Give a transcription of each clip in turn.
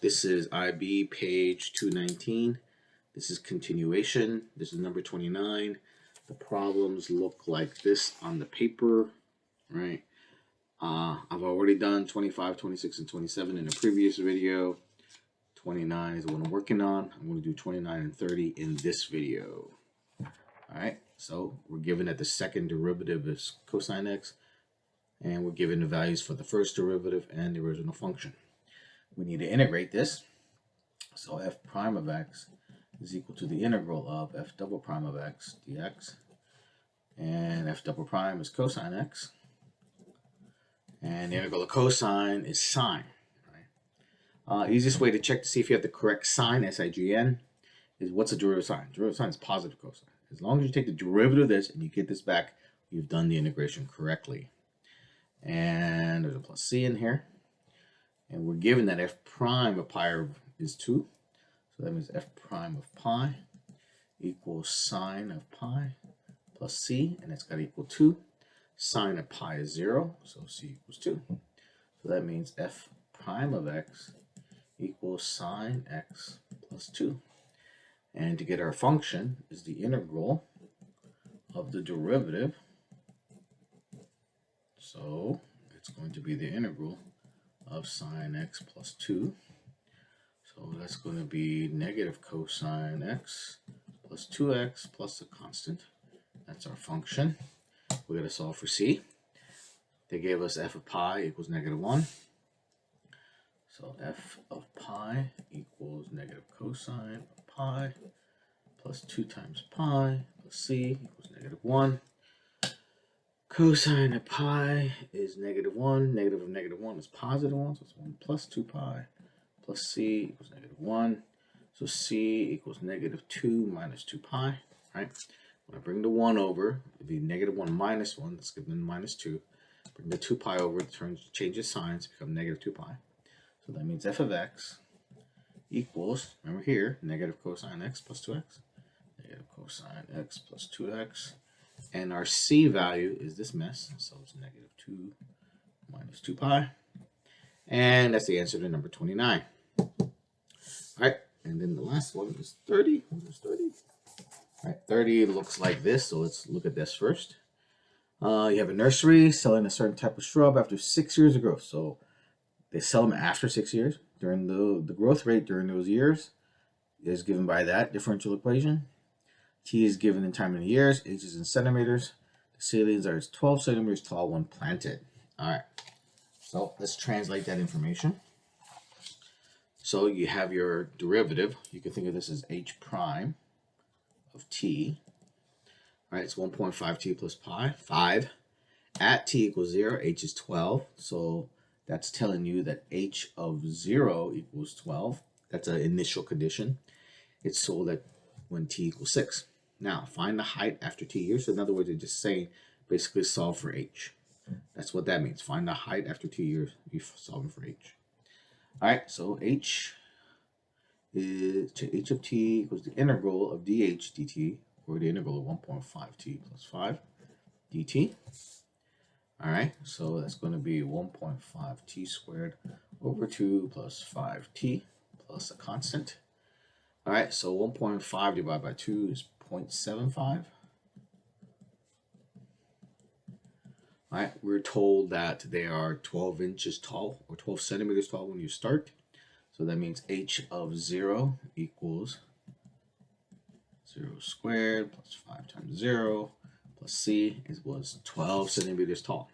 This is IB page 219. This is continuation. This is number 29. The problems look like this on the paper, right? I've already done 25, 26, and 27 in a previous video. 29 is what I'm working on. I'm going to do 29 and 30 in this video. All right, so we're given that the second derivative is cosine x, and we're given the values for the first derivative and the original function. We need to integrate this. So f prime of x is equal to the integral of f double prime of x dx. And f double prime is cosine x. And the integral of cosine is sine. Right? Easiest way to check to see if you have the correct sign, S-I-G-N, is what's the derivative sign? Derivative sign is positive cosine. As long as you take the derivative of this and you get this back, you've done the integration correctly. And there's a plus c in here. And we're given that f prime of pi is 2. So that means f prime of pi equals sine of pi plus c, and it's got to equal 2. Sine of pi is 0, so c equals 2. So that means f prime of x equals sine x plus 2. And to get our function is the integral of the derivative. So it's going to be the integral of sine x plus 2. So that's going to be negative cosine x plus 2x plus a constant. That's our function. We're going to solve for c. They gave us f of pi equals negative 1. So f of pi equals negative cosine of pi plus 2 times pi plus c equals negative 1. Cosine of pi is negative 1. Negative of negative 1 is positive 1. So it's 1 plus 2 pi plus c equals negative 1. So c equals negative 2 minus 2 pi. Right? When I bring the 1 over, it'll be negative 1 minus 1. Let's give them minus 2. Bring the 2 pi over, it changes signs, become negative 2 pi. So that means f of x equals, remember here, negative cosine x plus 2x. Negative cosine x plus 2x. And our c value is this mess, so it's negative 2 minus 2 pi. And that's the answer to number 29. All right, and then the last one is 30. What is 30? All right, 30 looks like this, so let's look at this first. You have a nursery selling a certain type of shrub after 6 years of growth. So they sell them after 6 years. During the growth rate during those years is given by that differential equation. T is given in time in years, H is in centimeters. The seedlings are 12 centimeters tall when planted. All right, so let's translate that information. So you have your derivative. You can think of this as h prime of t. All right, it's 1.5t plus pi, 5. At t equals 0, h is 12. So that's telling you that h of 0 equals 12. That's an initial condition. It's so that when t equals 6. Now, find the height after t years. So in other words, they're just saying, basically solve for h. That's what that means. Find the height after t years. You're solving for h. All right, so h of t equals the integral of dh dt, or the integral of 1.5t plus 5 dt. All right, so that's going to be 1.5t squared over 2 plus 5t plus a constant. All right, so 1.5 divided by 2 is 0.75. All right, we're told that they are 12 inches tall or 12 centimeters tall when you start. So that means h of 0 equals 0 squared plus 5 times 0 plus c was 12 centimeters tall.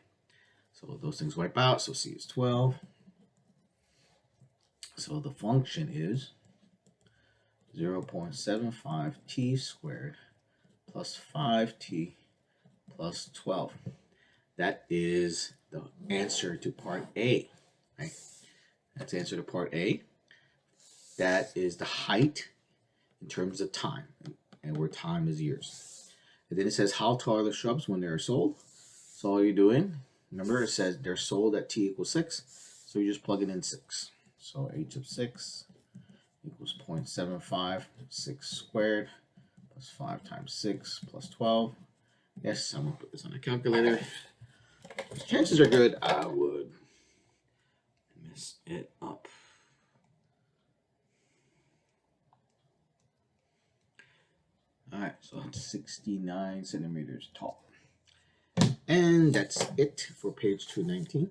So those things wipe out, so c is 12. So the function is 0.75 t squared plus 5t plus 12. That is the answer to part A, right? That's the answer to part A. That is the height in terms of time, and where time is years. And then it says, how tall are the shrubs when they are sold? So all you're doing, remember it says they're sold at t equals 6, so you're just plugging in 6. So h of 6 equals 0.75, 6 squared plus 5 times 6 plus 12. Yes, I'm going to put this on a calculator. Chances are good I would mess it up. So it's 69 centimeters tall. And that's it for page 219.